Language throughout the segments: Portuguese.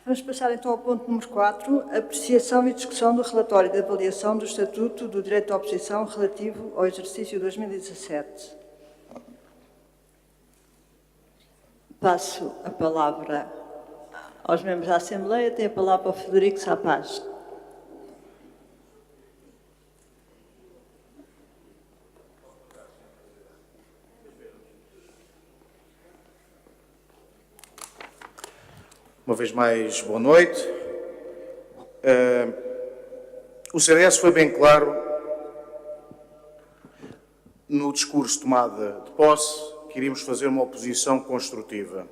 Vamos passar então ao ponto número 4, apreciação e discussão do relatório de avaliação do Estatuto do Direito à Oposição relativo ao exercício 2017. Passo a palavra aos membros da Assembleia. Tem a palavra o Frederico Sá Paz. Uma vez mais, boa noite. O CDS foi bem claro no discurso de tomada de posse que iríamos fazer uma oposição construtiva.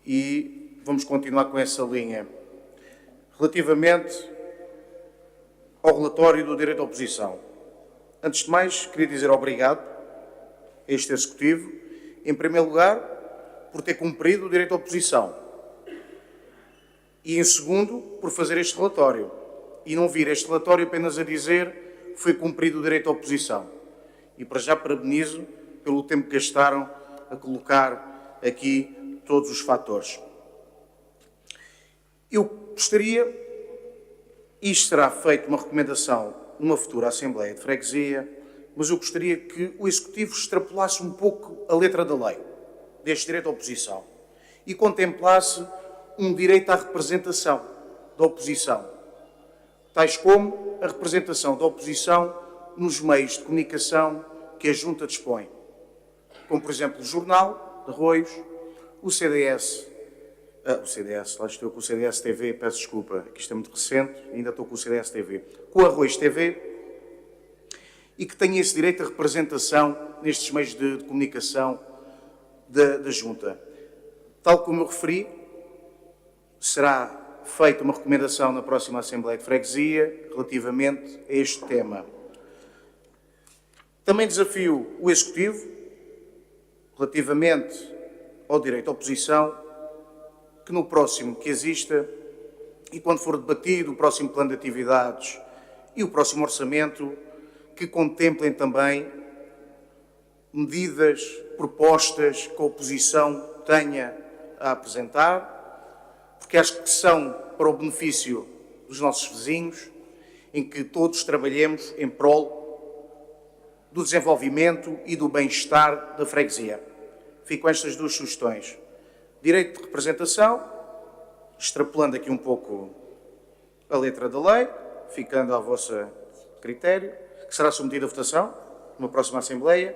E vamos continuar com essa linha. Relativamente ao relatório do direito à oposição, antes de mais, queria dizer obrigado a este Executivo, em primeiro lugar, por ter cumprido o direito à oposição. E, em segundo, por fazer este relatório. E não vir este relatório apenas a dizer foi cumprido o direito à oposição. E para já parabenizo pelo tempo que gastaram a colocar aqui todos os fatores. Eu gostaria, isto será feito uma recomendação numa futura Assembleia de Freguesia, mas eu gostaria que o Executivo extrapolasse um pouco a letra da lei, deste direito à oposição, e contemplasse um direito à representação da oposição, tais como a representação da oposição nos meios de comunicação que a Junta dispõe, como, por exemplo, o Jornal de Arroios, o CDS, lá estou com o CDS TV, peço desculpa, que isto é muito recente, ainda estou com o CDS TV, com o Arroios TV, e que tenha esse direito à representação nestes meios de comunicação da Junta. Tal como eu referi, será feita uma recomendação na próxima Assembleia de Freguesia relativamente a este tema. Também desafio o Executivo, relativamente ao direito à oposição, que no próximo que exista, e quando for debatido o próximo plano de atividades e o próximo orçamento, que contemplem também medidas, propostas que a oposição tenha a apresentar, porque acho que são para o benefício dos nossos vizinhos, em que todos trabalhemos em prol do desenvolvimento e do bem-estar da freguesia. Fico com estas duas sugestões. Direito de representação, extrapolando aqui um pouco a letra da lei, ficando ao vosso critério, que será submetido à votação numa próxima Assembleia,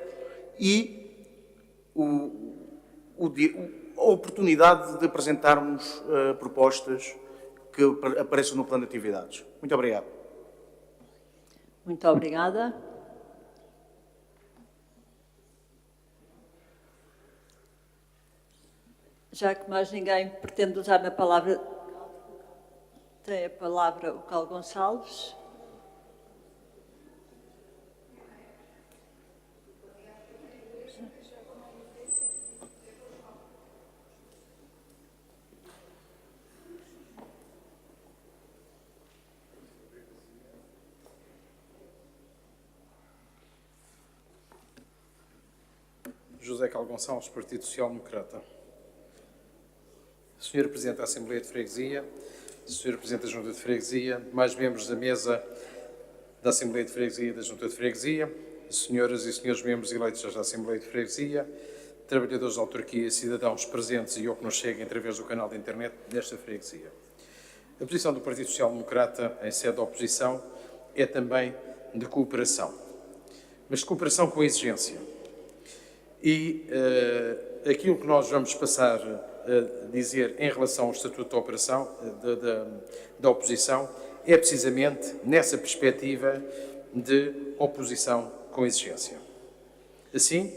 e a oportunidade de apresentarmos propostas que apareçam no plano de atividades. Muito obrigado. Muito obrigada. Já que mais ninguém pretende usar a palavra, tem a palavra o Carlos Gonçalves. José Carlos Gonçalves, Partido Social Democrata. Sr. Presidente da Assembleia de Freguesia, Sr. Presidente da Junta de Freguesia, mais membros da mesa da Assembleia de Freguesia e da Junta de Freguesia, senhoras e senhores membros eleitos da Assembleia de Freguesia, trabalhadores da autarquia e cidadãos presentes e ou que nos cheguem através do canal de internet desta freguesia. A posição do Partido Social Democrata em sede de oposição é também de cooperação, mas de cooperação com exigência. E aquilo que nós vamos passar a dizer em relação ao Estatuto da Oposição é precisamente nessa perspectiva de oposição com exigência. Assim,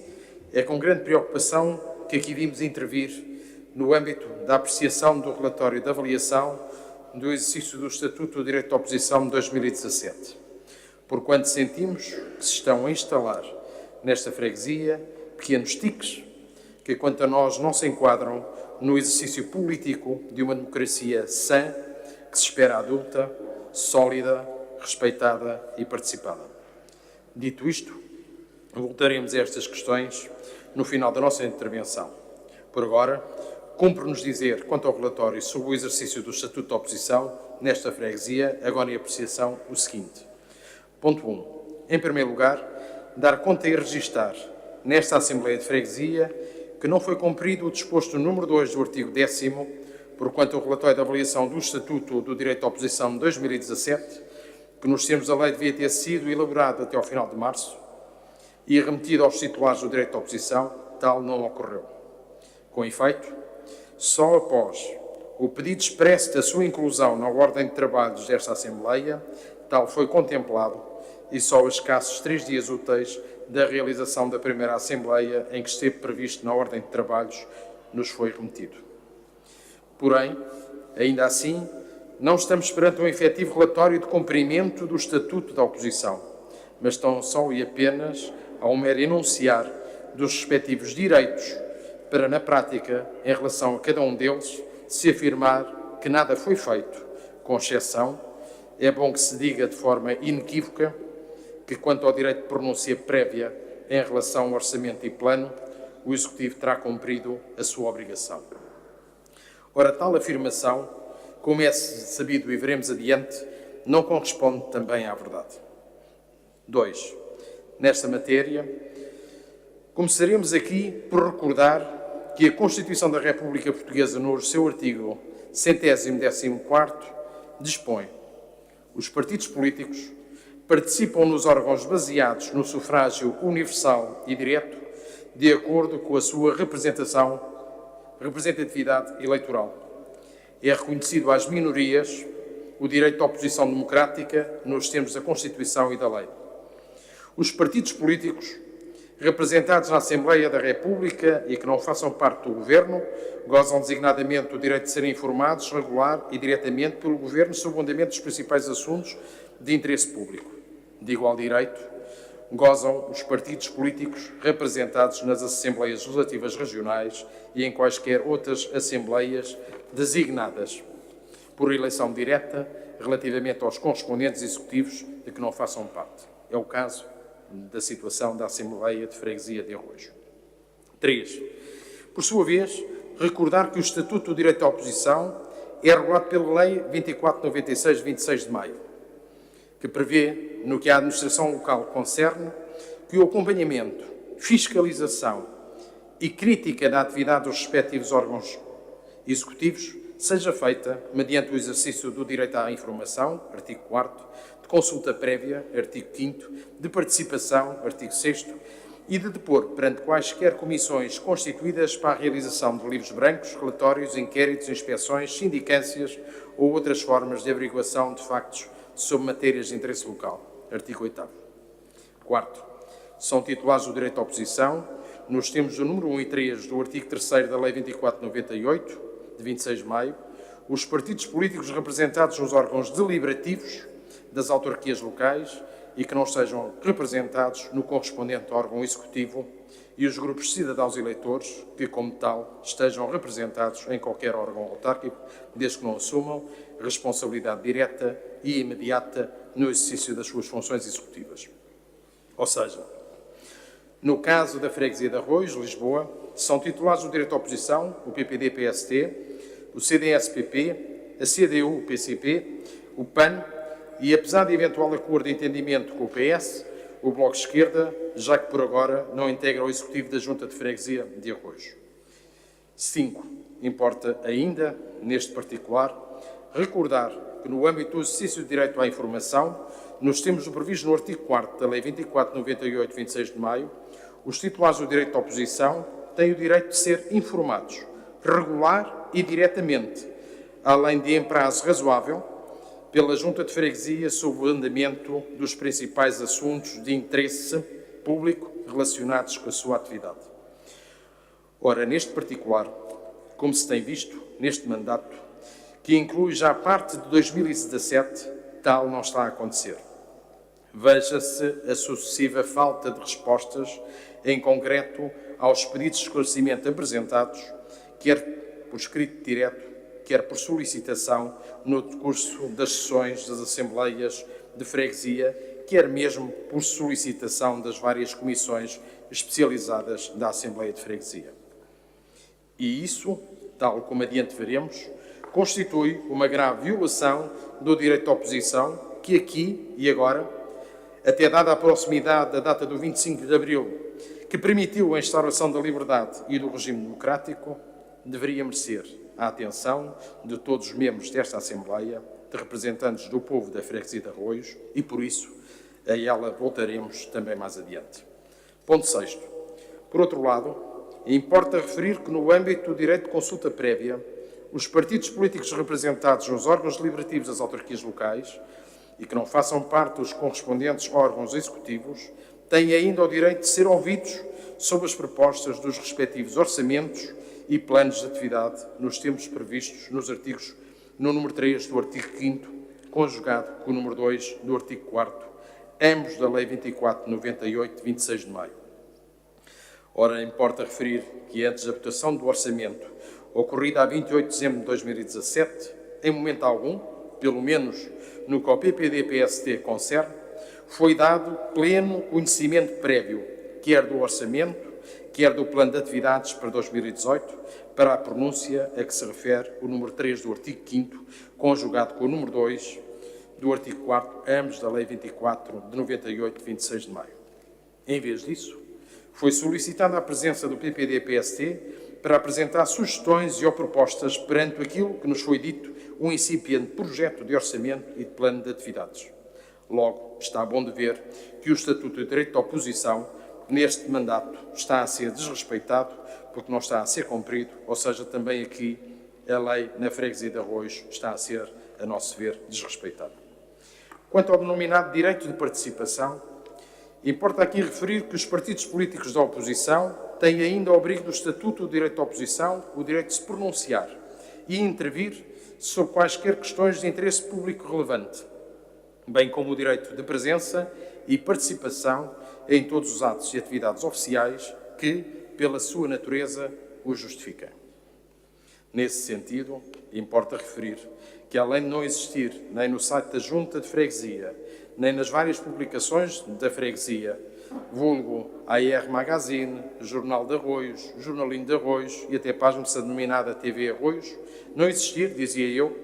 é com grande preocupação que aqui vimos intervir no âmbito da apreciação do relatório de avaliação do exercício do Estatuto do Direito à Oposição de 2017, porquanto sentimos que se estão a instalar nesta freguesia pequenos tiques que, quanto a nós, não se enquadram no exercício político de uma democracia sã, que se espera adulta, sólida, respeitada e participada. Dito isto, voltaremos a estas questões no final da nossa intervenção. Por agora, cumpre-nos dizer, quanto ao relatório sobre o exercício do Estatuto da Oposição nesta freguesia, agora em apreciação, o seguinte. Ponto 1. Em primeiro lugar, dar conta e registar nesta Assembleia de Freguesia que não foi cumprido o disposto número 2 do artigo 10º, porquanto o relatório de avaliação do Estatuto do Direito à Oposição de 2017, que nos termos da lei devia ter sido elaborado até ao final de março e remetido aos titulares do direito à oposição, tal não ocorreu. Com efeito, só após o pedido expresso da sua inclusão na ordem de trabalhos desta Assembleia, tal foi contemplado e só a escassos 3 dias úteis da realização da primeira Assembleia em que esteve previsto na ordem de trabalhos nos foi remetido. Porém, ainda assim, não estamos perante um efetivo relatório de cumprimento do Estatuto da Oposição, mas tão só e apenas a um mero enunciar dos respectivos direitos para, na prática, em relação a cada um deles, se afirmar que nada foi feito, com exceção, é bom que se diga de forma inequívoca que, quanto ao direito de pronúncia prévia em relação ao orçamento e plano, o Executivo terá cumprido a sua obrigação. Ora, tal afirmação, como é sabido e veremos adiante, não corresponde também à verdade. 2. Nesta matéria, começaremos aqui por recordar que a Constituição da República Portuguesa, no seu artigo 114º, dispõe: os partidos políticos participam nos órgãos baseados no sufrágio universal e direto, de acordo com a sua representatividade eleitoral. É reconhecido às minorias o direito à oposição democrática nos termos da Constituição e da lei. Os partidos políticos representados na Assembleia da República e que não façam parte do Governo gozam designadamente do direito de serem informados regular e diretamente pelo Governo sobre o andamento dos principais assuntos de interesse público. De igual direito, gozam os partidos políticos representados nas Assembleias Legislativas Regionais e em quaisquer outras Assembleias designadas por eleição direta relativamente aos correspondentes executivos de que não façam parte. É o caso da situação da Assembleia de Freguesia de Arrojo. 3. Por sua vez, recordar que o Estatuto do Direito à Oposição é regulado pela Lei 2496, 26 de maio, que prevê, no que a administração local concerne, que o acompanhamento, fiscalização e crítica da atividade dos respectivos órgãos executivos seja feita mediante o exercício do direito à informação, artigo 4º, de consulta prévia, artigo 5º, de participação, artigo 6º, e de depor perante quaisquer comissões constituídas para a realização de livros brancos, relatórios, inquéritos, inspeções, sindicâncias ou outras formas de averiguação de factos sobre matérias de interesse local, artigo 8º. 4. São titulares do direito à oposição, nos termos do número 1 e 3 do artigo 3º da Lei 2498, de 26 de maio, os partidos políticos representados nos órgãos deliberativos das autarquias locais e que não estejam representados no correspondente órgão executivo e os grupos de cidadãos eleitores que, como tal, estejam representados em qualquer órgão autárquico, desde que não assumam responsabilidade direta e imediata no exercício das suas funções executivas. Ou seja, no caso da Freguesia de Arrojo, Lisboa, são titulares do direito à oposição o PPD-PST, o CDS-PP, a CDU-PCP, o PAN e, apesar de eventual acordo de entendimento com o PS, o Bloco de Esquerda, já que por agora não integra o Executivo da Junta de Freguesia de Arrojo. 5. Importa ainda, neste particular, recordar que no âmbito do exercício do direito à informação, nos termos do previsto no artigo 4º da Lei 2498, 26 de maio, os titulares do direito à oposição têm o direito de ser informados, regular e diretamente, além de em prazo razoável, pela Junta de Freguesia sobre o andamento dos principais assuntos de interesse público relacionados com a sua atividade. Ora, neste particular, como se tem visto neste mandato, que inclui já parte de 2017, tal não está a acontecer. Veja-se a sucessiva falta de respostas, em concreto aos pedidos de esclarecimento apresentados, quer por escrito direto, quer por solicitação no decurso das sessões das Assembleias de Freguesia, quer mesmo por solicitação das várias comissões especializadas da Assembleia de Freguesia. E isso tal como adiante veremos, constitui uma grave violação do direito de oposição que aqui e agora, até dada a proximidade da data do 25 de abril, que permitiu a instauração da liberdade e do regime democrático, deveria merecer a atenção de todos os membros desta Assembleia, de representantes do povo da Freguesia de Arroios, e por isso a ela voltaremos também mais adiante. Ponto 6º. Por outro lado, importa referir que no âmbito do direito de consulta prévia, os partidos políticos representados nos órgãos deliberativos das autarquias locais e que não façam parte dos correspondentes órgãos executivos têm ainda o direito de ser ouvidos sobre as propostas dos respectivos orçamentos e planos de atividade nos termos previstos no número 3 do artigo 5º, conjugado com o número 2 do artigo 4º, ambos da Lei 24/98, de 26 de maio. Ora, importa referir que antes da votação do orçamento, ocorrida a 28 de dezembro de 2017, em momento algum, pelo menos no que ao PPD-PST concerne, foi dado pleno conhecimento prévio, quer do orçamento, quer do plano de atividades para 2018, para a pronúncia a que se refere o número 3 do artigo 5º, conjugado com o número 2 do artigo 4º, ambos da Lei 24 de 98, de 26 de maio. Em vez disso, foi solicitada a presença do PPD-PST para apresentar sugestões e ou propostas perante aquilo que nos foi dito um incipiente projeto de orçamento e de plano de atividades. Logo, está bom de ver que o Estatuto de Direito de Oposição, neste mandato, está a ser desrespeitado porque não está a ser cumprido, ou seja, também aqui a lei na Freguesia de Arroios está a ser, a nosso ver, desrespeitada. Quanto ao denominado direito de participação, importa aqui referir que os partidos políticos da oposição têm ainda ao abrigo do Estatuto de Direito de Oposição o direito de se pronunciar e intervir sobre quaisquer questões de interesse público relevante, bem como o direito de presença e participação em todos os atos e atividades oficiais que, pela sua natureza, o justificam. Nesse sentido, importa referir que, além de não existir nem no site da Junta de Freguesia, nem nas várias publicações da Freguesia, vulgo AR Magazine, Jornal de Arroios, Jornalinho de Arroios e até pasme-se a denominada TV Arroios, não existir, dizia eu,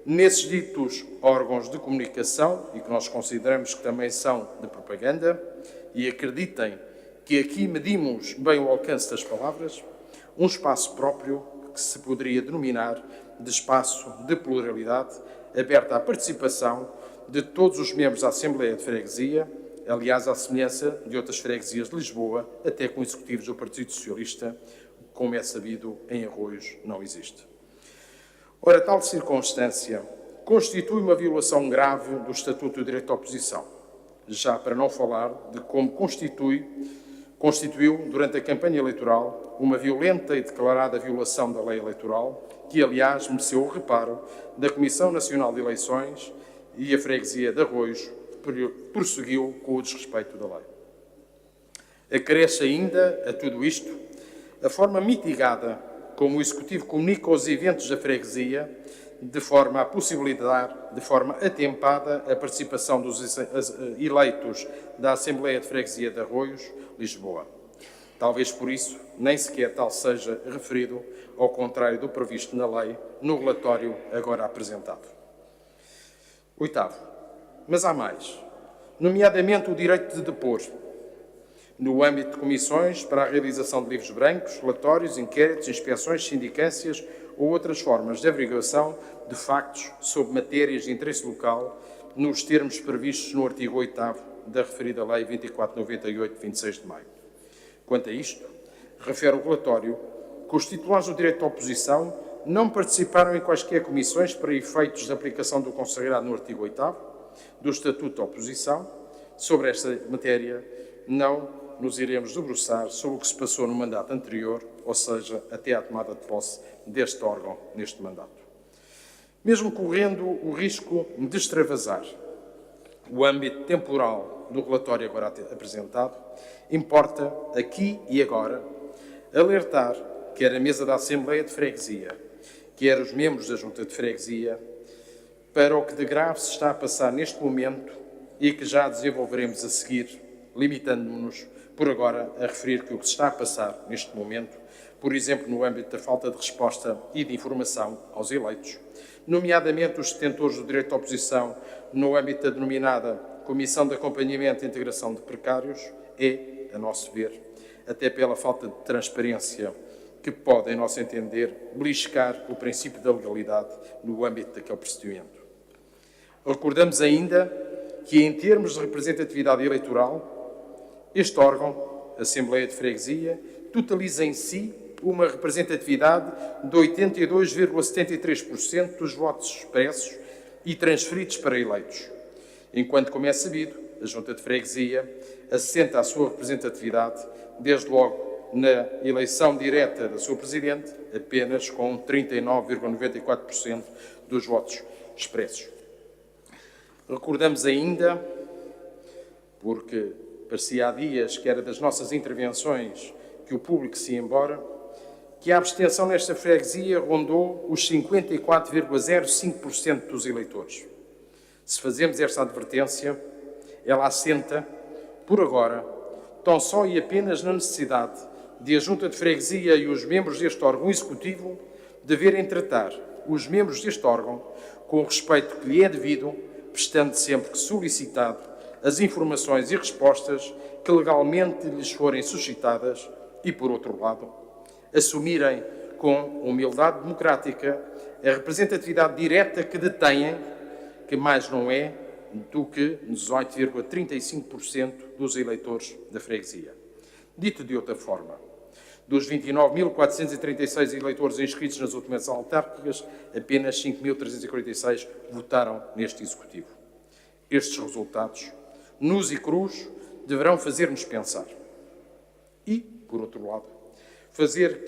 nesses ditos órgãos de comunicação, e que nós consideramos que também são de propaganda, e acreditem que aqui medimos bem o alcance das palavras, um espaço próprio que se poderia denominar de espaço de pluralidade, aberto à participação de todos os membros da Assembleia de Freguesia, aliás, à semelhança de outras freguesias de Lisboa, até com executivos do Partido Socialista, como é sabido, em Arroios não existe. Ora, tal circunstância constitui uma violação grave do Estatuto de Direito de Oposição, já para não falar de como constituiu, durante a campanha eleitoral, uma violenta e declarada violação da lei eleitoral, que, aliás, mereceu o reparo da Comissão Nacional de Eleições e a Freguesia de Arroios prosseguiu com o desrespeito da lei. Acresce ainda a tudo isto a forma mitigada como o Executivo comunica aos eventos da Freguesia, de forma a possibilitar, de forma atempada, a participação dos eleitos da Assembleia de Freguesia de Arroios, Lisboa. Talvez por isso nem sequer tal seja referido, ao contrário do previsto na lei, no relatório agora apresentado. 8º. Mas há mais, nomeadamente o direito de depor, no âmbito de comissões para a realização de livros brancos, relatórios, inquéritos, inspeções, sindicâncias ou outras formas de averiguação de factos sobre matérias de interesse local, nos termos previstos no artigo 8º da referida Lei 24/98, de 26 de maio. Quanto a isto, refere o relatório que os titulares do direito de oposição não participaram em quaisquer comissões para efeitos de aplicação do consagrado no artigo 8º do Estatuto de Oposição. Sobre esta matéria, não nos iremos debruçar sobre o que se passou no mandato anterior, ou seja, até à tomada de posse deste órgão neste mandato. Mesmo correndo o risco de extravasar o âmbito temporal do relatório agora apresentado, importa aqui e agora alertar quer a mesa da Assembleia de Freguesia, quer os membros da Junta de Freguesia, para o que de grave se está a passar neste momento e que já desenvolveremos a seguir, limitando-nos por agora a referir que o que se está a passar neste momento por exemplo, no âmbito da falta de resposta e de informação aos eleitos, nomeadamente os detentores do direito de oposição no âmbito da denominada Comissão de Acompanhamento e Integração de Precários, é, a nosso ver, até pela falta de transparência que pode, em nosso entender, beliscar o princípio da legalidade no âmbito daquele procedimento. Recordamos ainda que, em termos de representatividade eleitoral, este órgão, a Assembleia de Freguesia, totaliza em si uma representatividade de 82,73% dos votos expressos e transferidos para eleitos, enquanto, como é sabido, a Junta de Freguesia assenta a sua representatividade, desde logo na eleição direta da sua Presidente, apenas com 39,94% dos votos expressos. Recordamos ainda, porque parecia há dias que era das nossas intervenções que o público se ia embora, que a abstenção nesta freguesia rondou os 54,05% dos eleitores. Se fazemos esta advertência, ela assenta, por agora, tão só e apenas na necessidade de a Junta de Freguesia e os membros deste órgão executivo deverem tratar os membros deste órgão com o respeito que lhe é devido, prestando sempre que solicitado as informações e respostas que legalmente lhes forem suscitadas e, por outro lado, assumirem com humildade democrática a representatividade direta que detêm, que mais não é do que 18,35% dos eleitores da freguesia. Dito de outra forma, dos 29.436 eleitores inscritos nas últimas autárquicas, apenas 5.346 votaram neste Executivo. Estes resultados, nus e crus, deverão fazer-nos pensar. E, por outro lado, fazer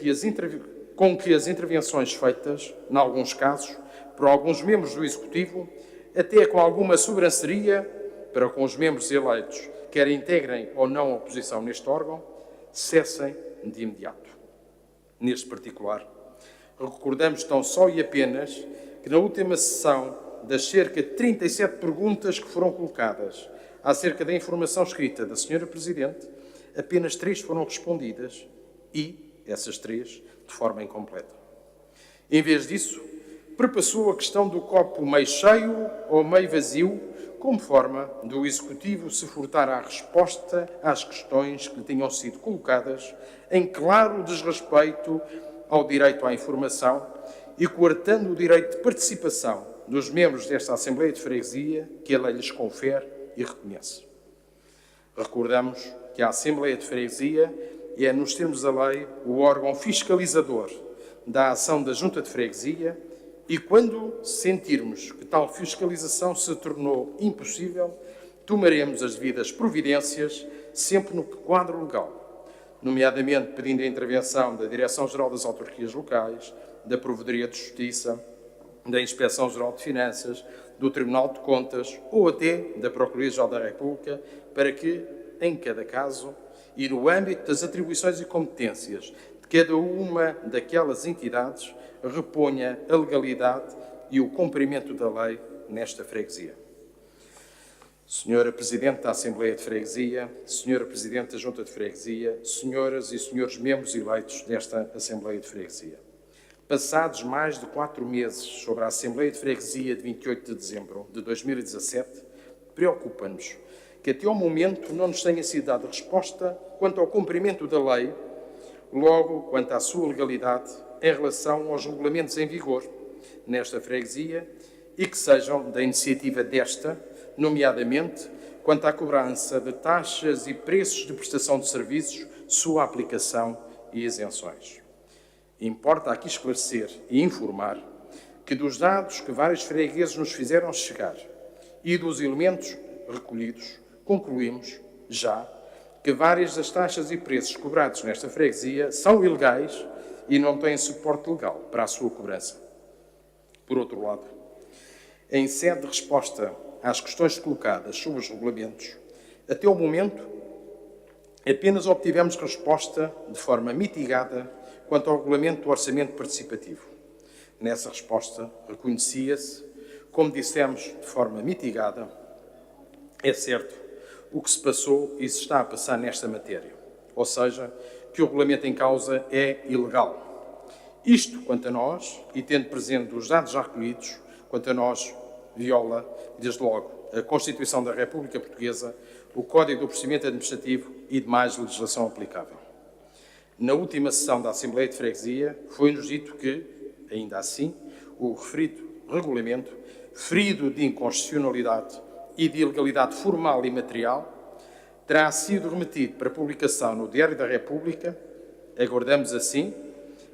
com que as intervenções feitas, em alguns casos, por alguns membros do Executivo, até com alguma sobranceria para com os membros eleitos, quer integrem ou não a oposição neste órgão, cessem de imediato. Neste particular, recordamos tão só e apenas que na última sessão, das cerca de 37 perguntas que foram colocadas acerca da informação escrita da Sra. Presidente, apenas 3 foram respondidas e, essas 3, de forma incompleta. Em vez disso, perpassou a questão do copo meio cheio ou meio vazio, como forma do Executivo se furtar à resposta às questões que lhe tinham sido colocadas, em claro desrespeito ao direito à informação e coartando o direito de participação dos membros desta Assembleia de Freguesia, que a lei lhes confere e reconhece. Recordamos que a Assembleia de Freguesia é, nos termos da lei, o órgão fiscalizador da ação da Junta de Freguesia e, quando sentirmos que tal fiscalização se tornou impossível, tomaremos as devidas providências, sempre no quadro legal, nomeadamente pedindo a intervenção da Direção-Geral das Autarquias Locais, da Provedoria de Justiça, da Inspeção-Geral de Finanças, do Tribunal de Contas ou até da Procuradoria-Geral da República, para que, em cada caso, e no âmbito das atribuições e competências de cada uma daquelas entidades, reponha a legalidade e o cumprimento da lei nesta freguesia. Senhora Presidente da Assembleia de Freguesia, Senhora Presidente da Junta de Freguesia, Senhoras e Senhores membros eleitos desta Assembleia de Freguesia. Passados mais de 4 meses sobre a Assembleia de Freguesia de 28 de dezembro de 2017, preocupa-nos que até ao momento não nos tenha sido dada resposta quanto ao cumprimento da lei, logo quanto à sua legalidade em relação aos regulamentos em vigor nesta freguesia e que sejam da iniciativa desta, nomeadamente quanto à cobrança de taxas e preços de prestação de serviços, sua aplicação e isenções. Importa aqui esclarecer e informar que dos dados que vários fregueses nos fizeram chegar e dos elementos recolhidos, concluímos já que várias das taxas e preços cobrados nesta freguesia são ilegais e não têm suporte legal para a sua cobrança. Por outro lado, em sede de resposta às questões colocadas sobre os regulamentos, até o momento apenas obtivemos resposta de forma mitigada quanto ao regulamento do orçamento participativo. Nessa resposta reconhecia-se, como dissemos, de forma mitigada, é certo, o que se passou e se está a passar nesta matéria. Ou seja, que o regulamento em causa é ilegal. Isto, quanto a nós, e tendo presente os dados já recolhidos, quanto a nós, viola, desde logo, a Constituição da República Portuguesa, o Código do Procedimento Administrativo e demais legislação aplicável. Na última sessão da Assembleia de Freguesia, foi-nos dito que, ainda assim, o referido regulamento, ferido de inconstitucionalidade e de ilegalidade formal e material, terá sido remetido para publicação no Diário da República. Aguardamos, assim,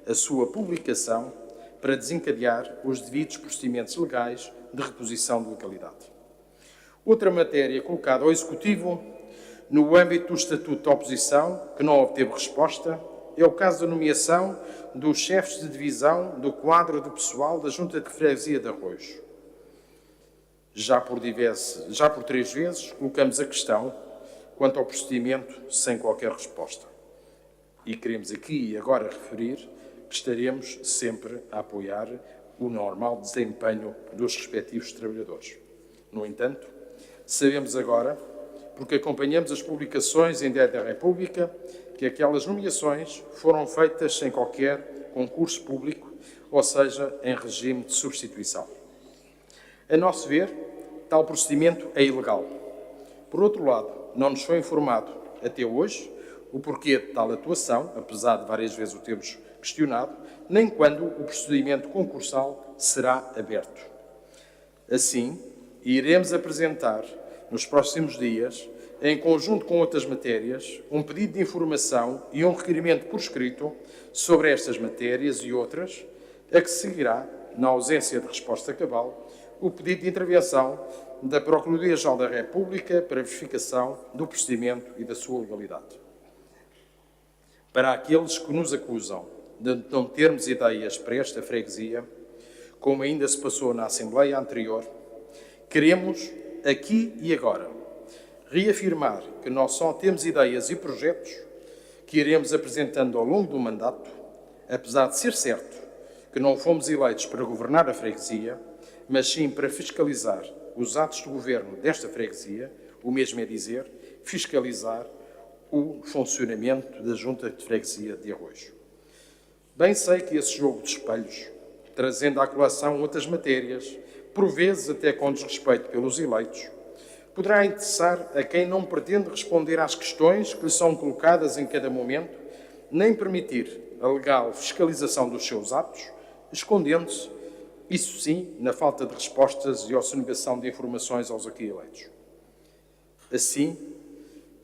a sua publicação para desencadear os devidos procedimentos legais de reposição de legalidade. Outra matéria colocada ao Executivo no âmbito do Estatuto da Oposição, que não obteve resposta, é o caso da nomeação dos chefes de divisão do quadro de pessoal da Junta de Freguesia de Arroios. Já por 3 vezes colocamos a questão quanto ao procedimento sem qualquer resposta. E queremos aqui e agora referir que estaremos sempre a apoiar o normal desempenho dos respectivos trabalhadores. No entanto, sabemos agora, porque acompanhamos as publicações em Diário da República, que aquelas nomeações foram feitas sem qualquer concurso público, ou seja, em regime de substituição. A nosso ver, tal procedimento é ilegal. Por outro lado, não nos foi informado, até hoje, o porquê de tal atuação, apesar de várias vezes o termos questionado, nem quando o procedimento concursal será aberto. Assim, iremos apresentar, nos próximos dias, em conjunto com outras matérias, um pedido de informação e um requerimento por escrito sobre estas matérias e outras, a que seguirá, na ausência de resposta cabal, o pedido de intervenção da Procuradoria-Geral da República para verificação do procedimento e da sua legalidade. Para aqueles que nos acusam de não termos ideias para esta freguesia, como ainda se passou na Assembleia anterior, queremos, aqui e agora, reafirmar que nós só temos ideias e projetos que iremos apresentando ao longo do mandato, apesar de ser certo que não fomos eleitos para governar a freguesia, mas sim para fiscalizar os atos de governo desta freguesia, o mesmo é dizer, fiscalizar o funcionamento da Junta de Freguesia de Arroios. Bem sei que esse jogo de espelhos, trazendo à colação outras matérias, por vezes até com desrespeito pelos eleitos, poderá interessar a quem não pretende responder às questões que lhe são colocadas em cada momento, nem permitir a legal fiscalização dos seus atos, escondendo-se, isso sim, na falta de respostas e a sonegação de informações aos aqui eleitos. Assim,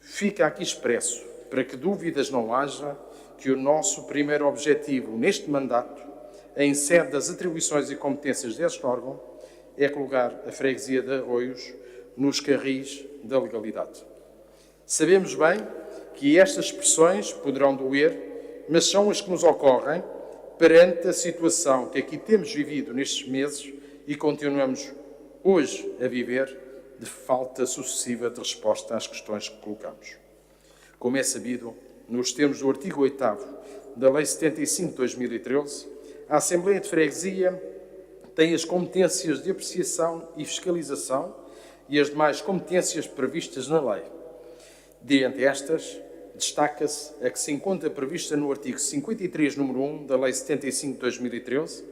fica aqui expresso, para que dúvidas não haja, que o nosso primeiro objetivo neste mandato, em sede das atribuições e competências deste órgão, é colocar a freguesia de Arroios nos carris da legalidade. Sabemos bem que estas expressões poderão doer, mas são as que nos ocorrem perante a situação que aqui temos vivido nestes meses e continuamos hoje a viver de falta sucessiva de resposta às questões que colocamos. Como é sabido, nos termos do artigo 8º da Lei 75 de 2013, a Assembleia de Freguesia tem as competências de apreciação e fiscalização e as demais competências previstas na lei. Dentre estas, destaca-se a que se encontra prevista no artigo 53, número 1 da Lei 75 de 2013,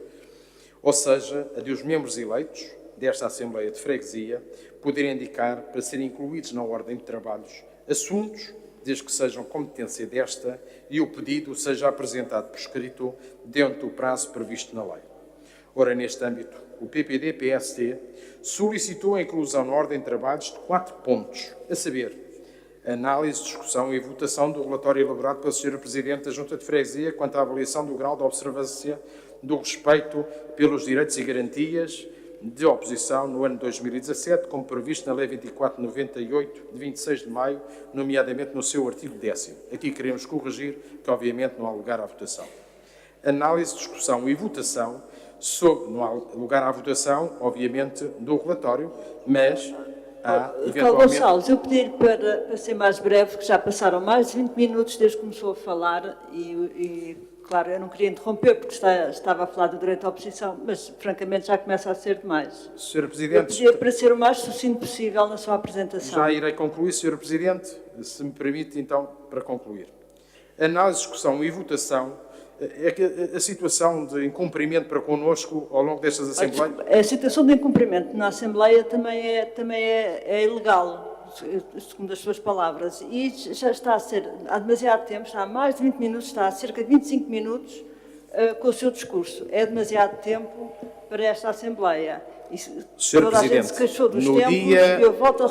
ou seja, a de os membros eleitos desta Assembleia de Freguesia poderem indicar para serem incluídos na ordem de trabalhos assuntos, desde que sejam competência desta e o pedido seja apresentado por escrito dentro do prazo previsto na lei. Ora, neste âmbito, o PPD-PSD solicitou a inclusão na ordem de trabalhos de 4 pontos, a saber, análise, discussão e votação do relatório elaborado pela Sra. Presidente da Junta de Freguesia quanto à avaliação do grau de observância do respeito pelos direitos e garantias de oposição no ano 2017, como previsto na Lei 2498, de 26 de maio, nomeadamente no seu artigo 10º. Aqui queremos corrigir que, obviamente, não há lugar à votação. Análise, discussão e votação, não há lugar à votação, obviamente, do relatório, mas há, eventualmente... Gonçalves, eu pedi para ser mais breve, que já passaram mais de 20 minutos desde que começou a falar claro, eu não queria interromper porque estava a falar do direito à oposição, mas francamente já começa a ser demais. Sr. Presidente... Eu pedi para ser o mais sucinto possível na sua apresentação. Já irei concluir, Sr. Presidente, se me permite então para concluir. Análise, discussão e votação. É que a situação de incumprimento para connosco ao longo destas Assembleias... A situação de incumprimento na Assembleia também é ilegal, segundo as suas palavras, e já está a ser, há demasiado tempo, está há mais de 20 minutos, está há cerca de 25 minutos com o seu discurso. É demasiado tempo para esta Assembleia. E Sr. toda a gente Presidente, se queixou dos no tempos, dia- e eu volto a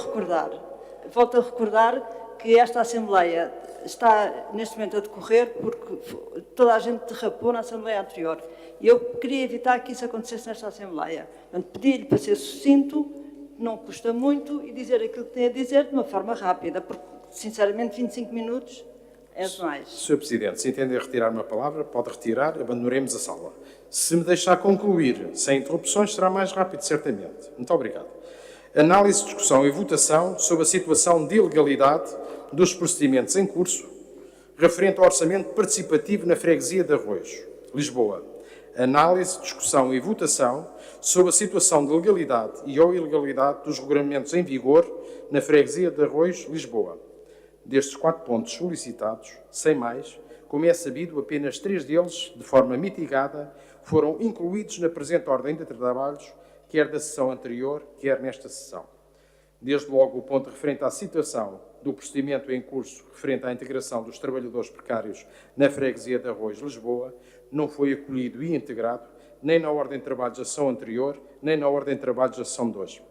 recordar que esta Assembleia está neste momento a decorrer porque toda a gente derrapou na Assembleia anterior. E eu queria evitar que isso acontecesse nesta Assembleia. Portanto, pedi-lhe para ser sucinto, não custa muito, e dizer aquilo que tem a dizer de uma forma rápida, porque, sinceramente, 25 minutos é demais. Sr. Presidente, se entender retirar uma palavra, pode retirar, abandonaremos a sala. Se me deixar concluir, sem interrupções, será mais rápido, certamente. Muito obrigado. Análise, discussão e votação sobre a situação de ilegalidade dos procedimentos em curso referente ao orçamento participativo na freguesia de Arroios, Lisboa. Análise, discussão e votação sobre a situação de legalidade e ou ilegalidade dos regulamentos em vigor na freguesia de Arroios, Lisboa. Destes 4 pontos solicitados, sem mais, como é sabido, apenas 3 deles, de forma mitigada, foram incluídos na presente ordem de trabalhos, quer da sessão anterior, quer nesta sessão. Desde logo, o ponto referente à situação do procedimento em curso referente à integração dos trabalhadores precários na freguesia de Arroios, Lisboa, não foi acolhido e integrado nem na ordem de trabalhos da sessão anterior, nem na ordem de trabalhos da sessão de hoje.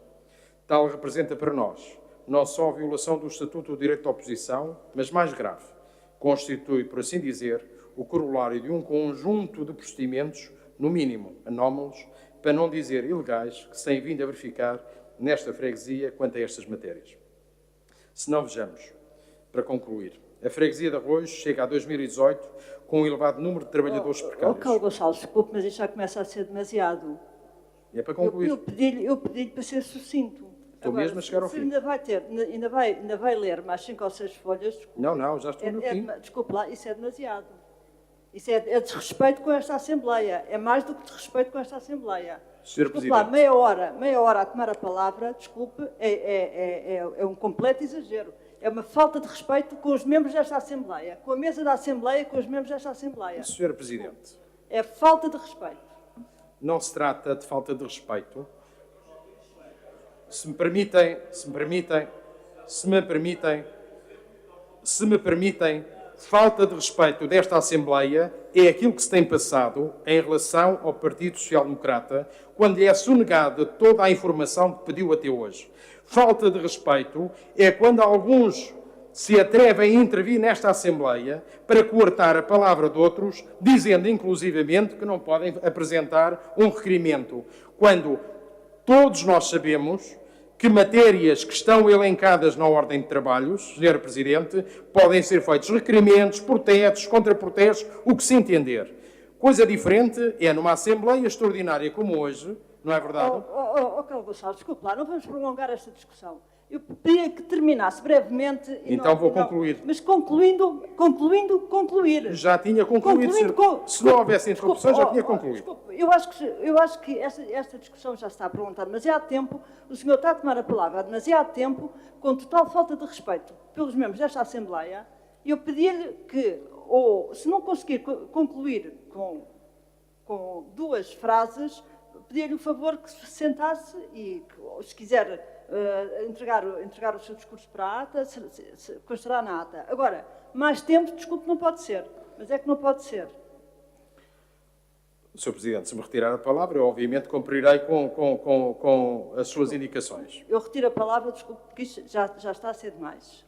Tal representa para nós não só a violação do Estatuto do Direito de Oposição, mas mais grave, constitui, por assim dizer, o corolário de um conjunto de procedimentos, no mínimo anómalos, para não dizer ilegais, que se têm vindo a verificar nesta freguesia quanto a estas matérias. Se não vejamos, para concluir, a freguesia de Arroios chega a 2018 com um elevado número de trabalhadores precários. Carlos Gonçalves, desculpe, mas isto já começa a ser demasiado. E é para concluir. Eu pedi-lhe para ser sucinto. Estou mesmo a chegar ao se fim. ainda vai ler mais 5 ou 6 folhas, desculpe. Não, já estou no fim. Desculpe lá, isso é demasiado. Isso é desrespeito com esta Assembleia. É mais do que desrespeito com esta Assembleia. Sr. Desculpe lá, Presidente. meia hora a tomar a palavra, desculpe, é um completo exagero. É uma falta de respeito com os membros desta Assembleia, com a mesa da Assembleia, com os membros desta Assembleia. Sr. Presidente, É falta de respeito. não se trata de falta de respeito. Se me permitem, falta de respeito desta Assembleia é aquilo que se tem passado em relação ao Partido Social Democrata, quando lhe é sonegada toda a informação que pediu até hoje. Falta de respeito é quando alguns se atrevem a intervir nesta Assembleia para coartar a palavra de outros, dizendo inclusivamente que não podem apresentar um requerimento, quando todos nós sabemos que matérias que estão elencadas na ordem de trabalhos, Sr. Presidente, podem ser feitos requerimentos, protestos, contraprotestos, o que se entender. Coisa diferente é numa Assembleia extraordinária como hoje, não é verdade? Carlos Gonçalves, desculpe lá, não vamos prolongar esta discussão. Eu pedia que terminasse brevemente. Então vou concluir. Mas concluir. Já tinha concluído, se não houvesse interrupções, já tinha concluído. Desculpe, eu acho que esta discussão já está prolongada há demasiado tempo, o senhor está a tomar a palavra há demasiado tempo, com total falta de respeito pelos membros desta Assembleia, e eu pedi-lhe que, ou se não conseguir concluir com 2 frases, pedi-lhe o favor que se sentasse e, se quiser entregar o seu discurso para a ata, constará na ata. Agora, mais tempo, desculpe, não pode ser. Mas é que não pode ser. Sr. Presidente, se me retirar a palavra, eu obviamente cumprirei com as suas indicações. Eu retiro a palavra, desculpe, porque isto já está a ser demais.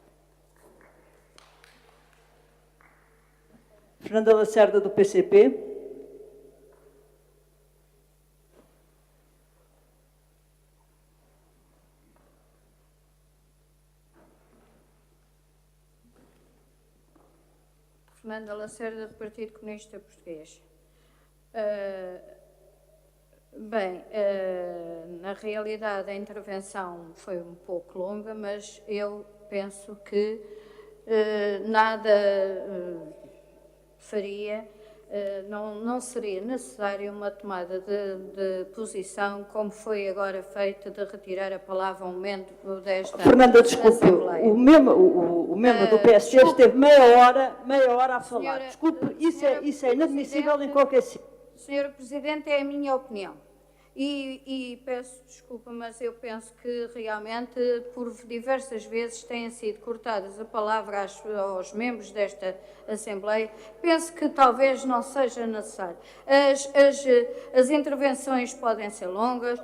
Fernanda Lacerda, do PCP. Fernanda Lacerda, do Partido Comunista Português. Na realidade a intervenção foi um pouco longa, mas eu penso que nada faria não seria necessária uma tomada de posição, como foi agora feita, de retirar a palavra a um membro desta Fernanda, desculpe, Assembleia. o membro do PSD esteve meia hora a falar. Senhora, Desculpe, isso senhora é inadmissível em Presidente, qualquer sítio. Senhora Presidente, é a minha opinião. E peço desculpa, mas eu penso que realmente, por diversas vezes, têm sido cortadas a palavra aos membros desta Assembleia. Penso que talvez não seja necessário. As intervenções podem ser longas,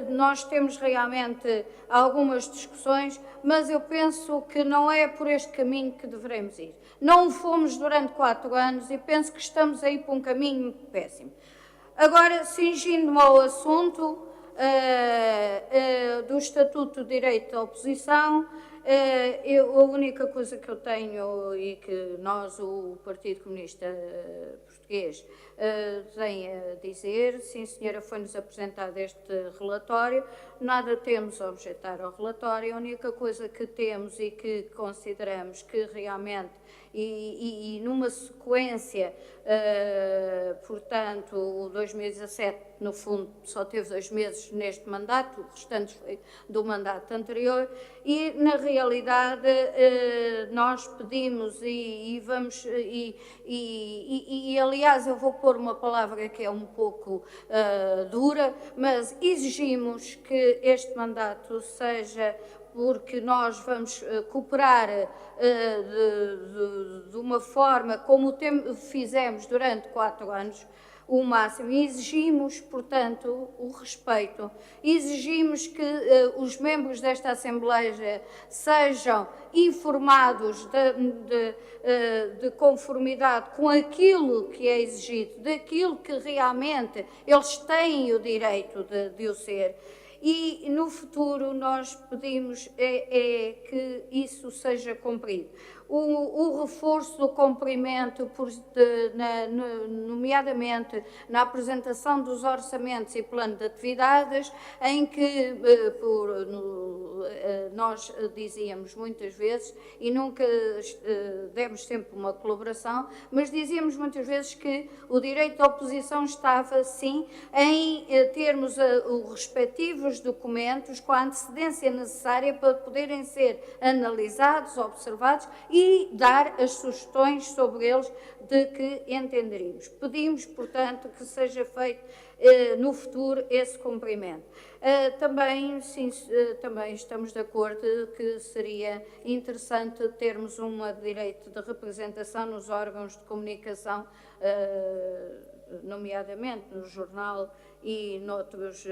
nós temos realmente algumas discussões, mas eu penso que não é por este caminho que devemos ir. Não o fomos durante 4 anos e penso que estamos a ir para um caminho péssimo. Agora, cingindo-me ao assunto do Estatuto de Direito da Oposição, a única coisa que eu tenho e que nós, o Partido Comunista Português, tem a dizer, sim senhora, foi-nos apresentado este relatório, nada temos a objetar ao relatório, a única coisa que temos e que consideramos que realmente e numa sequência, portanto, o 2017, no fundo, só teve 2 meses neste mandato, o restante foi do mandato anterior, e, na realidade, nós pedimos e vamos, aliás, eu vou pôr uma palavra que é um pouco dura, mas exigimos que este mandato seja, porque nós vamos cooperar de uma forma como fizemos durante 4 anos, o máximo. Exigimos, portanto, o respeito. Exigimos que os membros desta Assembleia sejam informados de conformidade com aquilo que é exigido, daquilo que realmente eles têm o direito de o ser. E no futuro nós pedimos que isso seja cumprido. O reforço do cumprimento, nomeadamente na apresentação dos orçamentos e plano de atividades, em que nós dizíamos muitas vezes, e nunca demos sempre uma colaboração, mas dizíamos muitas vezes que o direito da oposição estava, sim, em termos os respectivos documentos com a antecedência necessária para poderem ser analisados, observados e dar as sugestões sobre eles de que entenderíamos. Pedimos, portanto, que seja feito no futuro esse cumprimento. Também estamos de acordo que seria interessante termos um direito de representação nos órgãos de comunicação, nomeadamente no jornal e noutros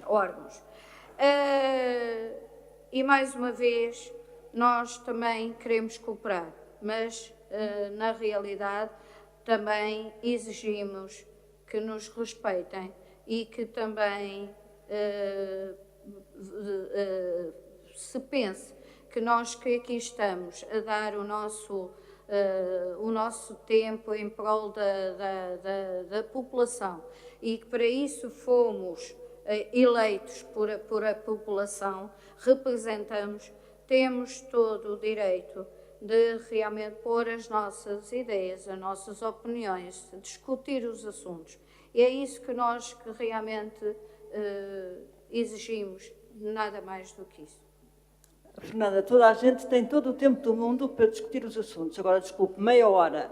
órgãos. E, mais uma vez, nós também queremos cooperar, mas, na realidade, também exigimos que nos respeitem e que também se pense que nós que aqui estamos a dar o nosso tempo em prol da população e que para isso fomos eleitos por a população, representamos, temos todo o direito de realmente pôr as nossas ideias, as nossas opiniões, discutir os assuntos. E é isso que nós realmente exigimos, nada mais do que isso. Fernanda, toda a gente tem todo o tempo do mundo para discutir os assuntos. Agora, desculpe, meia hora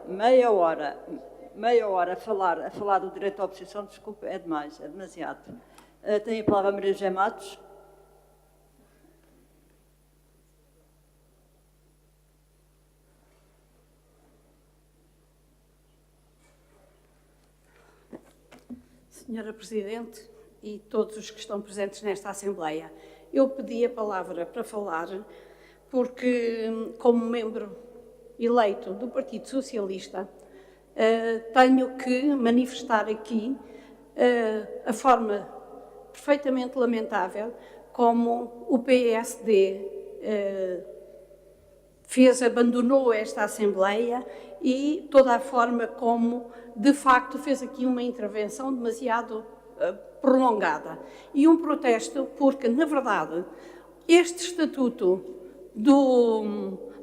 a falar do direito à oposição, desculpe, é demais, é demasiado. Tem a palavra a Maria José Matos. Senhora Presidente e todos os que estão presentes nesta Assembleia, eu pedi a palavra para falar porque, como membro eleito do Partido Socialista, tenho que manifestar aqui a forma perfeitamente lamentável como o PSD abandonou esta Assembleia e toda a forma como, de facto, fez aqui uma intervenção demasiado prolongada. E um protesto porque, na verdade, este estatuto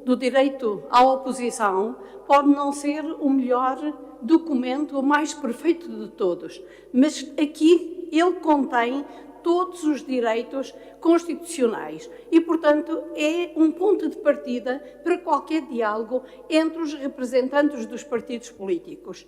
do direito à oposição pode não ser o melhor documento, o mais perfeito de todos, mas aqui ele contém todos os direitos constitucionais e, portanto, é um ponto de partida para qualquer diálogo entre os representantes dos partidos políticos.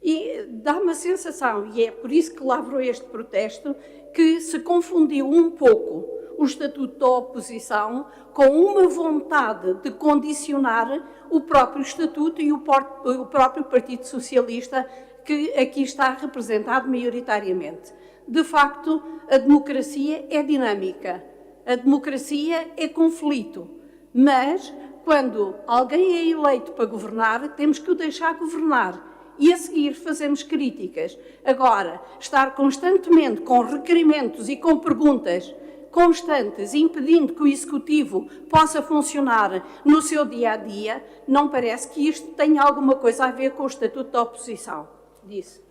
E dá-me a sensação, e é por isso que lavrou este protesto, que se confundiu um pouco o Estatuto da Oposição com uma vontade de condicionar o próprio Estatuto e o próprio Partido Socialista, que aqui está representado maioritariamente. De facto, a democracia é dinâmica, a democracia é conflito, mas quando alguém é eleito para governar, temos que o deixar governar e a seguir fazemos críticas. Agora, estar constantemente com requerimentos e com perguntas constantes, impedindo que o Executivo possa funcionar no seu dia-a-dia, não parece que isto tenha alguma coisa a ver com o Estatuto da Oposição. Disse.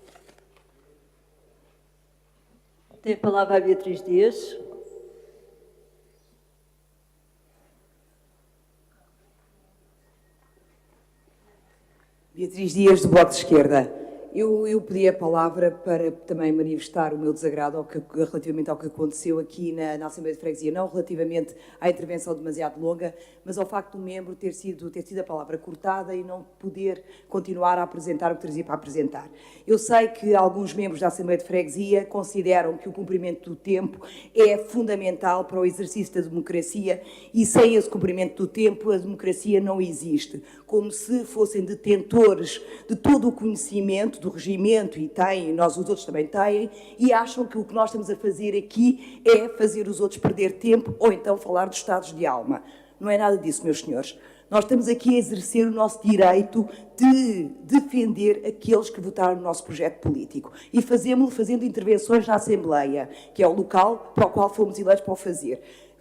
Tem a palavra a Beatriz Dias. Beatriz Dias, do Bloco de Esquerda. Eu pedi a palavra para também manifestar o meu desagrado relativamente ao que aconteceu aqui na Assembleia de Freguesia, não relativamente à intervenção demasiado longa, mas ao facto do membro ter sido a palavra cortada e não poder continuar a apresentar o que trazia para apresentar. Eu sei que alguns membros da Assembleia de Freguesia consideram que o cumprimento do tempo é fundamental para o exercício da democracia e sem esse cumprimento do tempo a democracia não existe, como se fossem detentores de todo o conhecimento do regimento, e têm, nós os outros também têm, e acham que o que nós estamos a fazer aqui é fazer os outros perder tempo ou então falar dos estados de alma. Não é nada disso, meus senhores. Nós estamos aqui a exercer o nosso direito de defender aqueles que votaram no nosso projeto político e fazemos-lo fazendo intervenções na Assembleia, que é o local para o qual fomos eleitos para o fazer.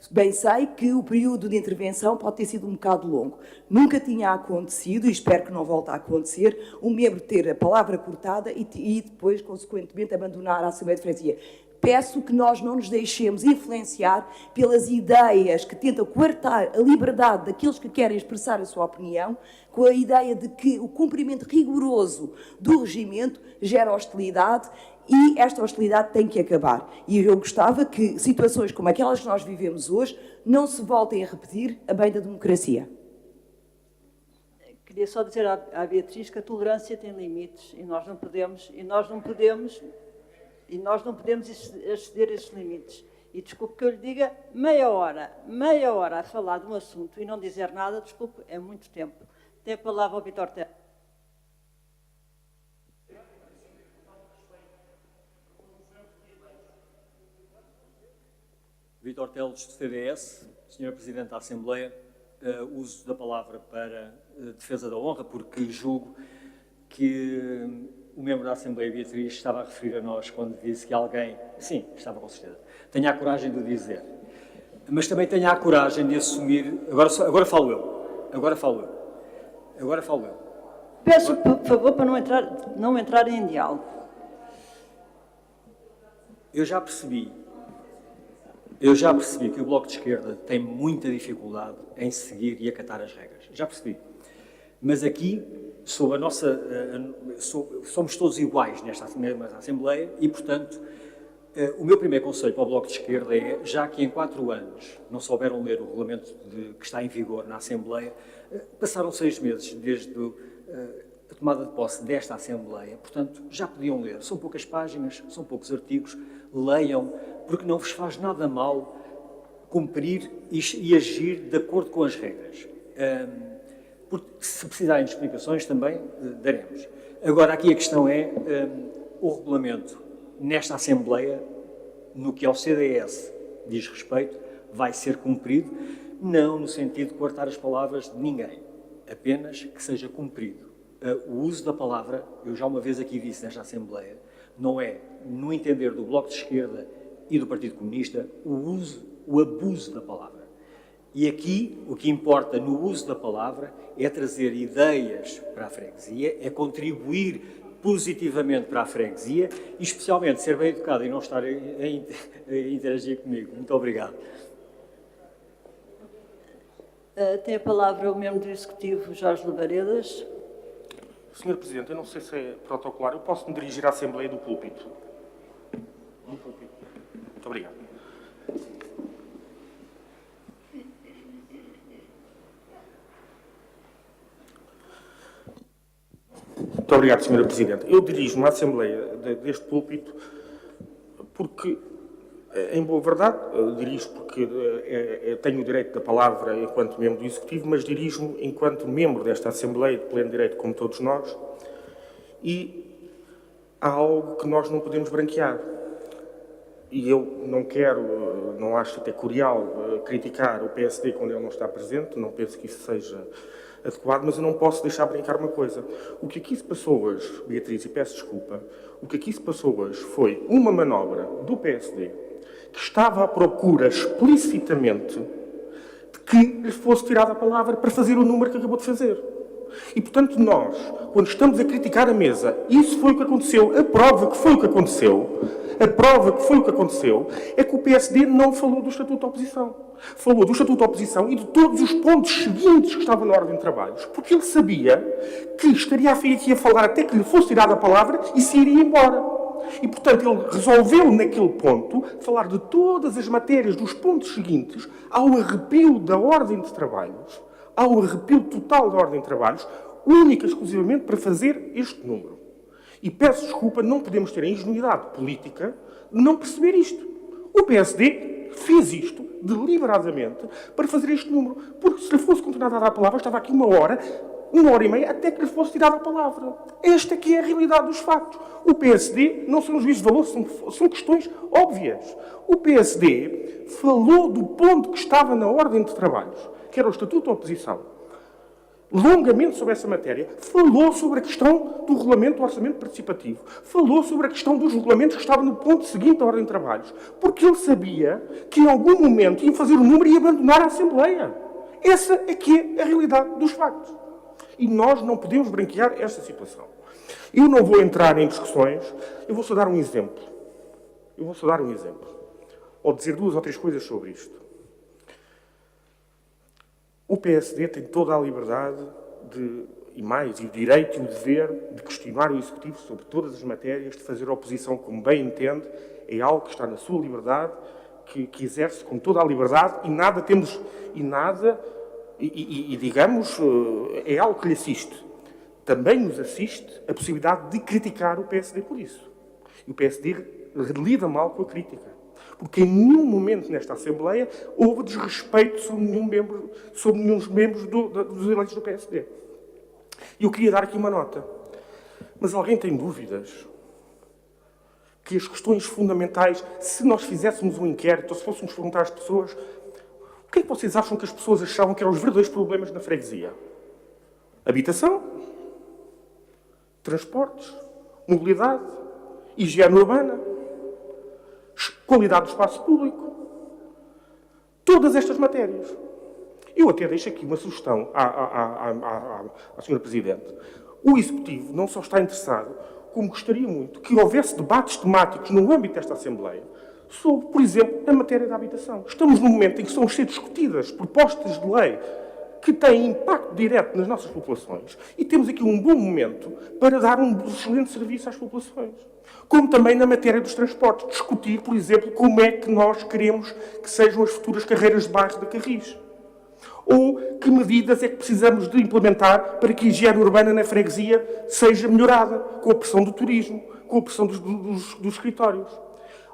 Bem sei que o período de intervenção pode ter sido um bocado longo. Nunca tinha acontecido, e espero que não volte a acontecer, um membro ter a palavra cortada e depois, consequentemente, abandonar a Assembleia de Freguesia. Peço que nós não nos deixemos influenciar pelas ideias que tentam coartar a liberdade daqueles que querem expressar a sua opinião, com a ideia de que o cumprimento rigoroso do regimento gera hostilidade e esta hostilidade tem que acabar. E eu gostava que situações como aquelas que nós vivemos hoje não se voltem a repetir a bem da democracia. Queria só dizer à Beatriz que a tolerância tem limites e nós não podemos exceder esses limites. E desculpe que eu lhe diga, meia hora a falar de um assunto e não dizer nada, desculpe, é muito tempo. Tem a palavra ao Vítor Teles. Vítor Teles, do CDS. Senhora Presidente da Assembleia, uso da palavra para defesa da honra, porque julgo que o membro da Assembleia, Beatriz, estava a referir a nós quando disse que alguém... Sim, estava com certeza. Tenha a coragem de o dizer. Mas também tenha a coragem de assumir... Agora falo eu. Peço, por favor, para não entrar em diálogo. Eu já percebi que o Bloco de Esquerda tem muita dificuldade em seguir e acatar as regras. Já percebi. Mas aqui, somos todos iguais nesta Assembleia e, portanto, o meu primeiro conselho para o Bloco de Esquerda é, já que em 4 anos não souberam ler o regulamento que está em vigor na Assembleia, passaram 6 meses desde a tomada de posse desta Assembleia, portanto, já podiam ler. São poucas páginas, são poucos artigos, leiam, porque não vos faz nada mal cumprir e agir de acordo com as regras. Porque se precisarem de explicações também daremos. Agora, aqui a questão é o regulamento nesta Assembleia, no que ao CDS diz respeito, vai ser cumprido, não no sentido de cortar as palavras de ninguém, apenas que seja cumprido. O uso da palavra, eu já uma vez aqui disse nesta Assembleia, não é, no entender do Bloco de Esquerda e do Partido Comunista, o abuso da palavra. E aqui, o que importa no uso da palavra é trazer ideias para a freguesia, é contribuir positivamente para a freguesia e, especialmente, ser bem educado e não estar a interagir comigo. Muito obrigado. Tem a palavra o membro do Executivo, Jorge Lavaredas. Sr. Presidente, eu não sei se é protocolar. Eu posso me dirigir à Assembleia do púlpito? Do púlpito. Muito obrigado. Muito obrigado, Sra. Presidente. Eu dirijo-me à Assembleia deste púlpito porque, em boa verdade, dirijo porque tenho o direito da palavra enquanto membro do Executivo, mas dirijo-me enquanto membro desta Assembleia de pleno direito, como todos nós, e há algo que nós não podemos branquear. E eu não acho até curial criticar o PSD quando ele não está presente, não penso que isso seja adequado, mas eu não posso deixar brincar uma coisa. O que aqui se passou hoje, Beatriz, e peço desculpa, o que aqui se passou hoje foi uma manobra do PSD que estava à procura explicitamente de que lhe fosse tirada a palavra para fazer o número que acabou de fazer. E, portanto, nós, quando estamos a criticar a mesa, isso foi o que aconteceu, a prova que foi o que aconteceu, é que o PSD não falou do Estatuto da Oposição. Falou do Estatuto da Oposição e de todos os pontos seguintes que estavam na ordem de trabalhos, porque ele sabia que estaria aqui a falar até que lhe fosse tirada a palavra e se iria embora. E, portanto, ele resolveu, naquele ponto, falar de todas as matérias dos pontos seguintes ao arrepio da ordem de trabalhos, ao arrepio total da ordem de trabalhos, única e exclusivamente para fazer este número. E peço desculpa, não podemos ter a ingenuidade política de não perceber isto. O PSD fez isto deliberadamente para fazer este número, porque se lhe fosse continuado a dar a palavra, estava aqui uma hora e meia, até que lhe fosse tirada a palavra. Esta aqui é a realidade dos factos. O PSD não são juízes de valor, são questões óbvias. O PSD falou do ponto que estava na ordem de trabalhos, que era o Estatuto da Oposição, longamente sobre essa matéria, falou sobre a questão do regulamento do orçamento participativo, falou sobre a questão dos regulamentos que estavam no ponto seguinte da ordem de trabalhos, porque ele sabia que em algum momento ia fazer o número e abandonar a Assembleia. Essa é que é a realidade dos factos. E nós não podemos branquear esta situação. Eu não vou entrar em discussões, eu vou só dar um exemplo. Ou dizer 2 ou 3 coisas sobre isto. O PSD tem toda a liberdade e o direito e o dever de questionar o Executivo sobre todas as matérias, de fazer oposição como bem entende, é algo que está na sua liberdade, que exerce com toda a liberdade digamos, é algo que lhe assiste. Também nos assiste a possibilidade de criticar o PSD por isso. E o PSD lida mal com a crítica. Porque em nenhum momento nesta Assembleia houve desrespeito sobre nenhum dos membros dos eleitos do PSD. E eu queria dar aqui uma nota. Mas alguém tem dúvidas que as questões fundamentais, se nós fizéssemos um inquérito, ou se fôssemos perguntar às pessoas, o que é que vocês acham que as pessoas achavam que eram os verdadeiros problemas na freguesia? Habitação, transportes, mobilidade, higiene urbana, qualidade do espaço público. Todas estas matérias. Eu até deixo aqui uma sugestão à Sra. Presidente. O Executivo não só está interessado, como gostaria muito que houvesse debates temáticos no âmbito desta Assembleia sobre, por exemplo, a matéria da habitação. Estamos num momento em que estão a ser discutidas propostas de lei que têm impacto direto nas nossas populações e temos aqui um bom momento para dar um excelente serviço às populações. Como também na matéria dos transportes. Discutir, por exemplo, como é que nós queremos que sejam as futuras carreiras de bairro da Carris. Ou que medidas é que precisamos de implementar para que a higiene urbana na freguesia seja melhorada, com a pressão do turismo, com a pressão dos escritórios.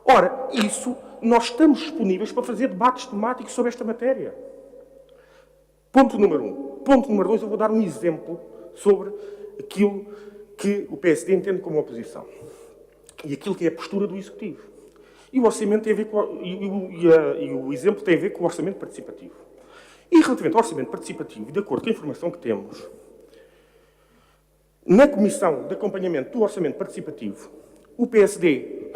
Ora, isso, nós estamos disponíveis para fazer debates temáticos sobre esta matéria. Ponto número 1. Ponto número 2, eu vou dar um exemplo sobre aquilo que o PSD entende como oposição. E aquilo que é a postura do Executivo. E o orçamento tem a ver com o exemplo tem a ver com o orçamento participativo. E relativamente ao orçamento participativo, de acordo com a informação que temos, na Comissão de Acompanhamento do Orçamento Participativo, o PSD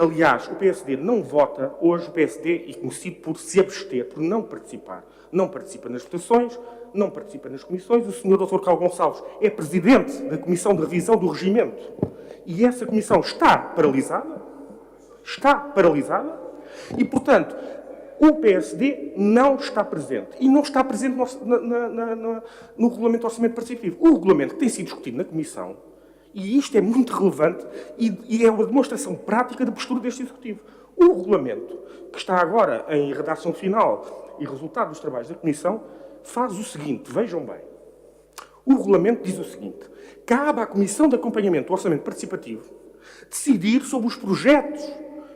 não vota, hoje o PSD é conhecido por se abster, por não participar. Não participa nas votações, não participa nas comissões. O Sr. Dr. Carlos Gonçalves é Presidente da Comissão de Revisão do Regimento. E essa comissão está paralisada. E, portanto, O PSD não está presente. E não está presente no Regulamento de Orçamento Participativo. O regulamento que tem sido discutido na Comissão, e isto é muito relevante, e é uma demonstração prática da postura deste Executivo. O regulamento, que está agora em redação final e resultado dos trabalhos da Comissão, faz o seguinte, vejam bem. O regulamento diz o seguinte: cabe à Comissão de Acompanhamento do Orçamento Participativo decidir sobre os projetos,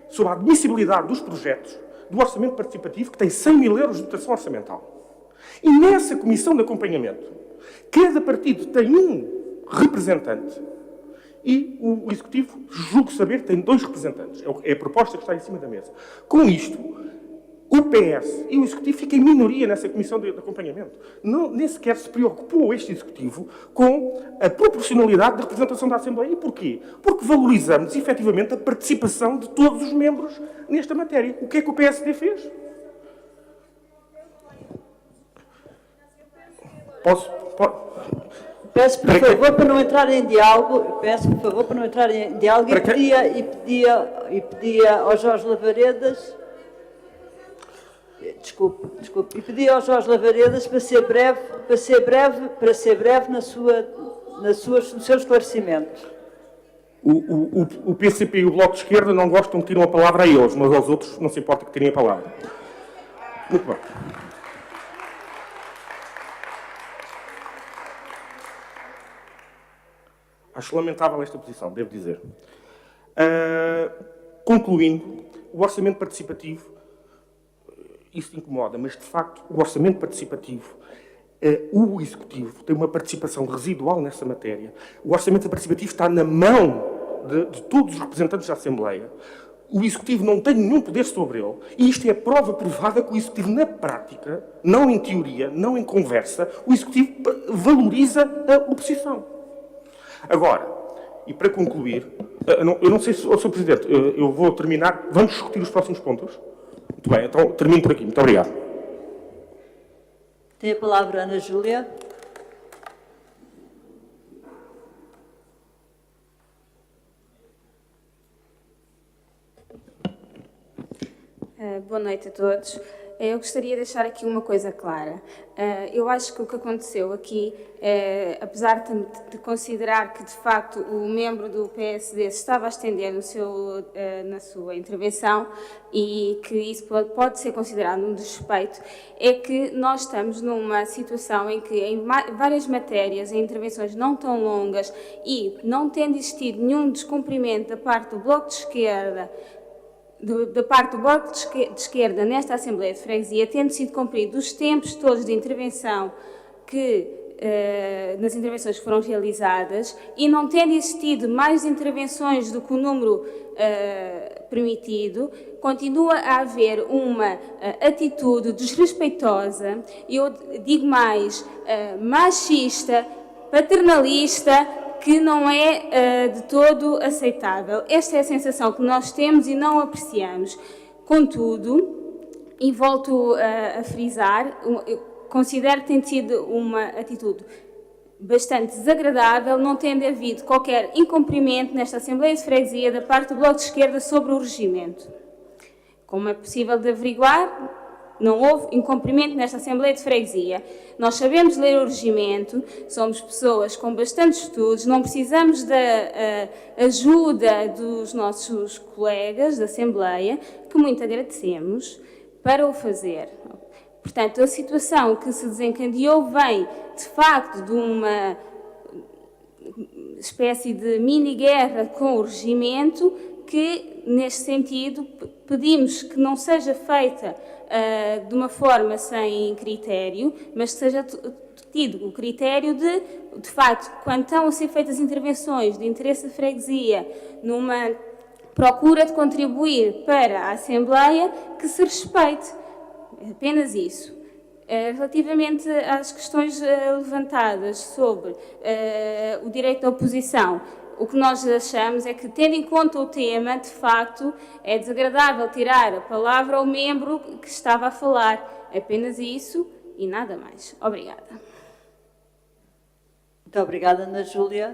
sobre a admissibilidade dos projetos do Orçamento Participativo que tem 100 mil euros de dotação orçamental. E nessa Comissão de Acompanhamento, cada partido tem um representante e o Executivo, julgo saber, tem 2 representantes. É a proposta que está em cima da mesa. Com isto, o PS e o Executivo ficam em minoria nessa Comissão de Acompanhamento. Nem sequer se preocupou este Executivo com a proporcionalidade da representação da Assembleia. E porquê? Porque valorizamos, efetivamente, a participação de todos os membros nesta matéria. O que é que o PSD fez? Peço, por favor, para não entrar em diálogo, e pedia ao Jorge Lavaredas, desculpe, e pedia ao Jorge Lavaredas para ser breve no seu esclarecimento. O PCP e o Bloco de Esquerda não gostam que tiram a palavra a eles, mas aos outros não se importa que tirem a palavra. Muito bem. Acho lamentável esta posição, devo dizer. Concluindo, o orçamento participativo, isso incomoda, mas de facto o orçamento participativo, o Executivo tem uma participação residual nessa matéria. O orçamento participativo está na mão de todos os representantes da Assembleia. O Executivo não tem nenhum poder sobre ele. E isto é a prova provada que o Executivo, na prática, não em teoria, não em conversa, o Executivo valoriza a oposição. Agora, e para concluir, eu não sei se, Sr. Presidente, eu vou terminar. Vamos discutir os próximos pontos? Muito bem, então termino por aqui. Muito obrigado. Tem a palavra a Ana Júlia. Boa noite a todos. Eu gostaria de deixar aqui uma coisa clara. Eu acho que o que aconteceu aqui, apesar de considerar que, de facto, o membro do PSD se estava a estender na sua intervenção e que isso pode ser considerado um desrespeito, é que nós estamos numa situação em que, em várias matérias, em intervenções não tão longas e não tendo existido nenhum descumprimento da parte do Bloco de Esquerda, da parte do Bloco de Esquerda nesta Assembleia de Freguesia, tendo sido cumprido os tempos todos de intervenção nas intervenções que foram realizadas e não tendo existido mais intervenções do que o número permitido, continua a haver uma atitude desrespeitosa, eu digo mais, machista, paternalista, que não é de todo aceitável. Esta é a sensação que nós temos e não apreciamos. Contudo, e volto a frisar, eu considero que tem sido uma atitude bastante desagradável, não tendo havido qualquer incumprimento nesta Assembleia de Freguesia da parte do Bloco de Esquerda sobre o regimento. Como é possível de averiguar, não houve incumprimento nesta Assembleia de Freguesia. Nós sabemos ler o regimento, somos pessoas com bastantes estudos, não precisamos da ajuda dos nossos colegas da Assembleia, que muito agradecemos, para o fazer. Portanto, a situação que se desencadeou vem, de facto, de uma espécie de mini-guerra com o regimento, que, neste sentido, pedimos que não seja feita de uma forma sem critério, mas que seja tido o critério de facto, quando estão a ser feitas intervenções de interesse da freguesia, numa procura de contribuir para a Assembleia, que se respeite. Apenas isso. Relativamente às questões levantadas sobre o direito da oposição, o que nós achamos é que, tendo em conta o tema, de facto, é desagradável tirar a palavra ao membro que estava a falar. Apenas isso e nada mais. Obrigada. Muito obrigada, Ana Júlia.